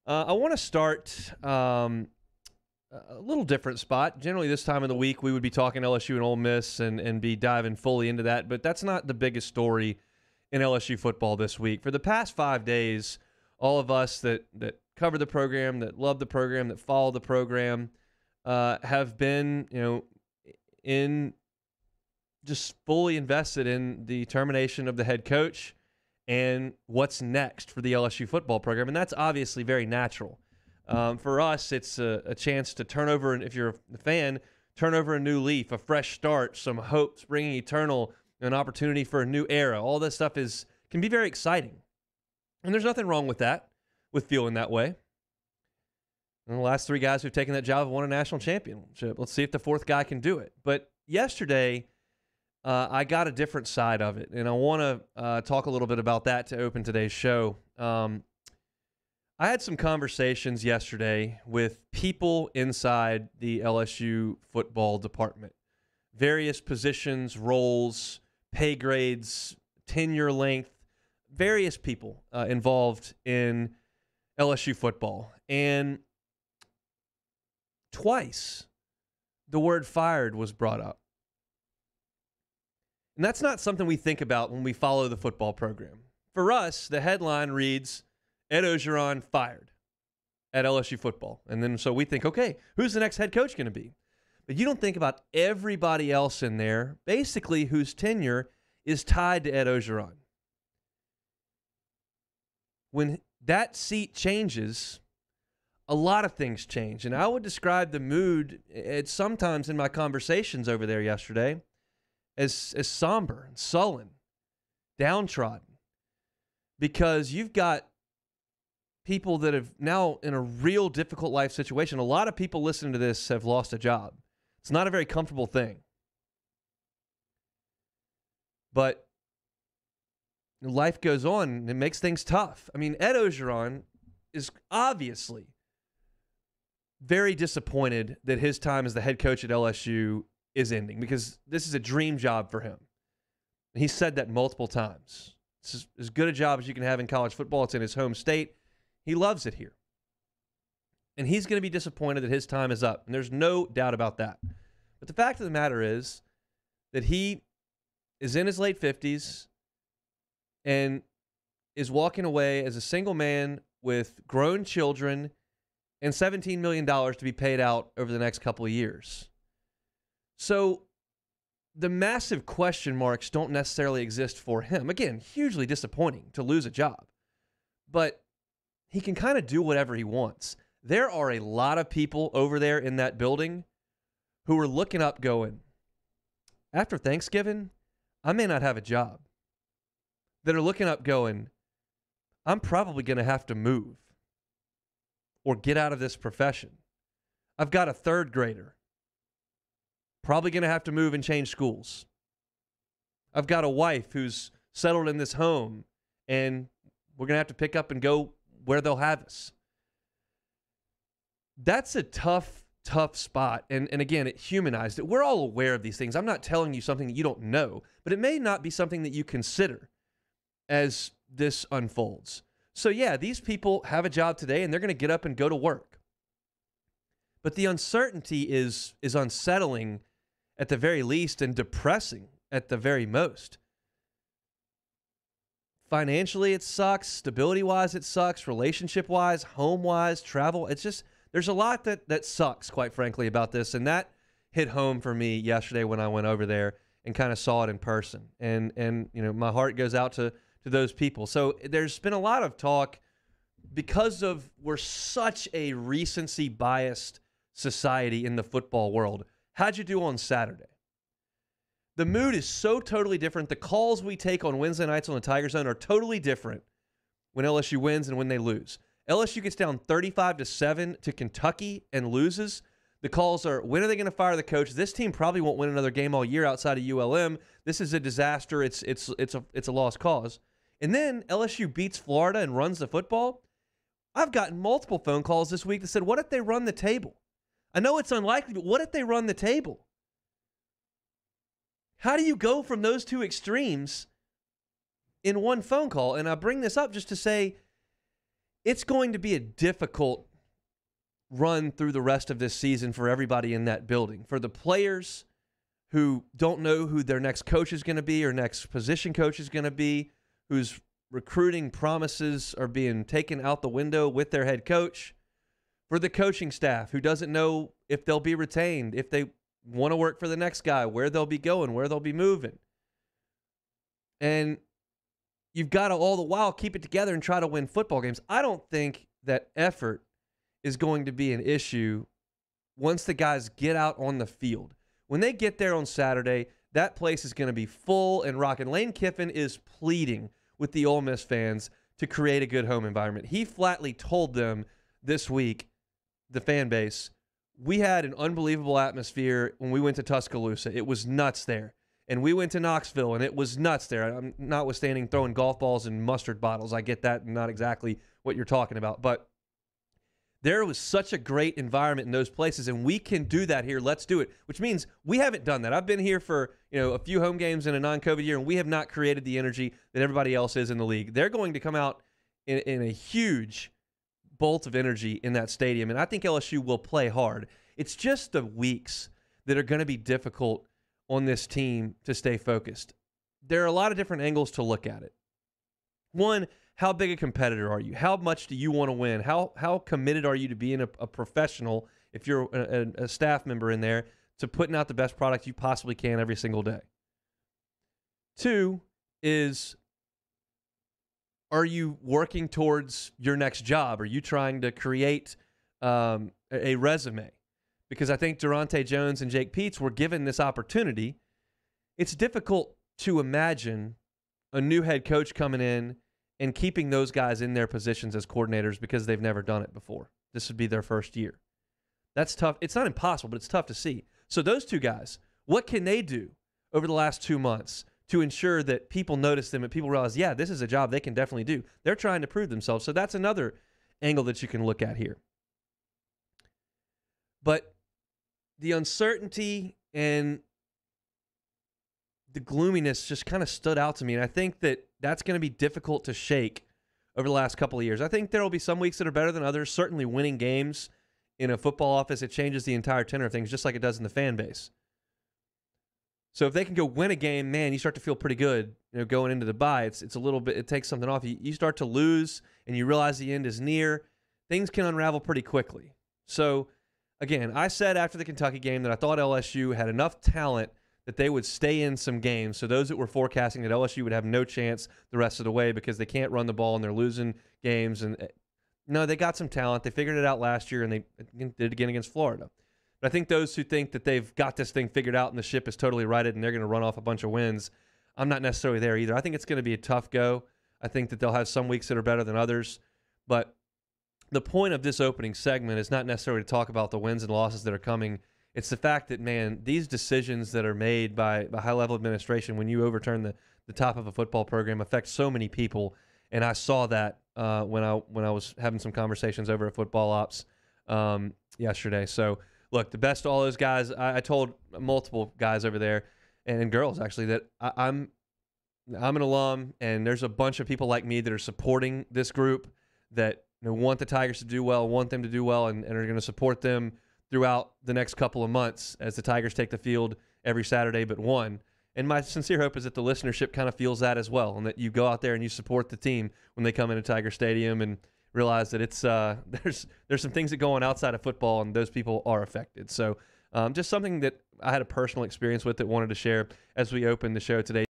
I want to start a little different spot. Generally, this time of the week, we would be talking LSU and Ole Miss and be diving fully into that, but that's not the biggest story in LSU football this week. For the past 5 days, all of us that cover the program, that love the program, that follow the program, have been, in just fully invested in the termination of the head coach and what's next for the LSU football program. And that's obviously very natural. For us, it's a chance to turn over, and if you're a fan, turn over a new leaf, a fresh start, some hope, springing eternal, an opportunity for a new era. All this stuff can be very exciting. And there's nothing wrong with that, with feeling that way. And the last three guys who've taken that job have won a national championship. Let's see if the fourth guy can do it. But yesterday, I got a different side of it, and I want to talk a little bit about that to open today's show. I had some conversations yesterday with people inside the LSU football department. Various positions, roles, pay grades, tenure length, various people involved in LSU football. And twice, the word fired was brought up. And that's not something we think about when we follow the football program. For us, the headline reads, Ed Orgeron fired at LSU football. And then so we think, okay, who's the next head coach going to be? But you don't think about everybody else in there, basically whose tenure is tied to Ed Orgeron. When that seat changes, a lot of things change. And I would describe the mood sometimes in my conversations over there yesterday as somber and sullen, downtrodden. Because you've got people that have now in a real difficult life situation. A lot of people listening to this have lost a job. It's not a very comfortable thing. But life goes on and it makes things tough. I mean, Ed Orgeron is obviously very disappointed that his time as the head coach at LSU is ending because this is a dream job for him. He said that multiple times. It's as good a job as you can have in college football. It's in his home state. He loves it here. And he's going to be disappointed that his time is up. And there's no doubt about that. But the fact of the matter is that he is in his late 50s and is walking away as a single man with grown children and $17 million to be paid out over the next couple of years. So the massive question marks don't necessarily exist for him. Again, hugely disappointing to lose a job. But he can kind of do whatever he wants. There are a lot of people over there in that building who are looking up going, after Thanksgiving, I may not have a job. That are looking up going, I'm probably going to have to move or get out of this profession. I've got a third grader. Probably going to have to move and change schools. I've got a wife who's settled in this home, and we're going to have to pick up and go where they'll have us. That's a tough spot. And again, it humanized it. We're all aware of these things. I'm not telling you something that you don't know, but it may not be something that you consider as this unfolds. So yeah, these people have a job today, and they're going to get up and go to work. But the uncertainty is unsettling at the very least and depressing at the very most. Financially, it sucks. Stability-wise, it sucks. Relationship-wise, home-wise, travel. It's just, there's a lot that sucks, quite frankly, about this. And that hit home for me yesterday when I went over there and kind of saw it in person. And my heart goes out to those people. So there's been a lot of talk because we're such a recency-biased society in the football world. How'd you do on Saturday? The mood is so totally different. The calls we take on Wednesday nights on the Tiger Zone are totally different when LSU wins and when they lose. LSU gets down 35-7 to Kentucky and loses. The calls are, when are they going to fire the coach? This team probably won't win another game all year outside of ULM. This is a disaster. It's a lost cause. And then LSU beats Florida and runs the football. I've gotten multiple phone calls this week that said, what if they run the table? I know it's unlikely, but what if they run the table? How do you go from those two extremes in one phone call? And I bring this up just to say, it's going to be a difficult run through the rest of this season for everybody in that building. For the players who don't know who their next coach is going to be or next position coach is going to be, whose recruiting promises are being taken out the window with their head coach. For the coaching staff who doesn't know if they'll be retained, if they want to work for the next guy, where they'll be going, where they'll be moving. And you've got to all the while keep it together and try to win football games. I don't think that effort is going to be an issue once the guys get out on the field. When they get there on Saturday, that place is going to be full and rocking. Lane Kiffin is pleading with the Ole Miss fans to create a good home environment. He flatly told them this week, the fan base, we had an unbelievable atmosphere when we went to Tuscaloosa. It was nuts there. And we went to Knoxville, and it was nuts there. I'm notwithstanding throwing golf balls and mustard bottles. I get that, not exactly what you're talking about. But there was such a great environment in those places, and we can do that here. Let's do it, which means we haven't done that. I've been here for a few home games in a non-COVID year, and we have not created the energy that everybody else is in the league. They're going to come out in a huge bolt of energy in that stadium, and I think LSU will play hard. It's just the weeks that are going to be difficult on this team to stay focused. There are a lot of different angles to look at it. One, how big a competitor are you? How much do you want to win? How committed are you to being a professional, if you're a staff member in there, to putting out the best product you possibly can every single day? Two is, are you working towards your next job? Are you trying to create a resume? Because I think Durante Jones and Jake Peets were given this opportunity. It's difficult to imagine a new head coach coming in and keeping those guys in their positions as coordinators because they've never done it before. This would be their first year. That's tough. It's not impossible, but it's tough to see. So those two guys, what can they do over the last 2 months to ensure that people notice them and people realize, yeah, this is a job they can definitely do? They're trying to prove themselves. So that's another angle that you can look at here. But the uncertainty and the gloominess just kind of stood out to me. And I think that that's going to be difficult to shake over the last couple of years. I think there will be some weeks that are better than others. Certainly winning games in a football office, it changes the entire tenor of things, just like it does in the fan base. So if they can go win a game, man, you start to feel pretty good, going into the bye. It's a little bit, it takes something off. You start to lose and you realize the end is near. Things can unravel pretty quickly. So again, I said after the Kentucky game that I thought LSU had enough talent that they would stay in some games. So those that were forecasting that LSU would have no chance the rest of the way because they can't run the ball and they're losing games. And no, they got some talent. They figured it out last year, and they did it again against Florida. But I think those who think that they've got this thing figured out and the ship is totally righted and they're going to run off a bunch of wins, I'm not necessarily there either. I think it's going to be a tough go. I think that they'll have some weeks that are better than others. But the point of this opening segment is not necessarily to talk about the wins and losses that are coming. It's the fact that, man, these decisions that are made by high-level administration when you overturn the top of a football program affect so many people. And I saw that when I was having some conversations over at Football Ops yesterday. So, look, the best to all those guys. I told multiple guys over there, and girls actually, that I'm an alum, and there's a bunch of people like me that are supporting this group that want the Tigers to do well, want them to do well, and are going to support them throughout the next couple of months as the Tigers take the field every Saturday but one. And my sincere hope is that the listenership kind of feels that as well, and that you go out there and you support the team when they come into Tiger Stadium and realize that it's there's some things that go on outside of football, and those people are affected. So just something that I had a personal experience with that wanted to share as we open the show today.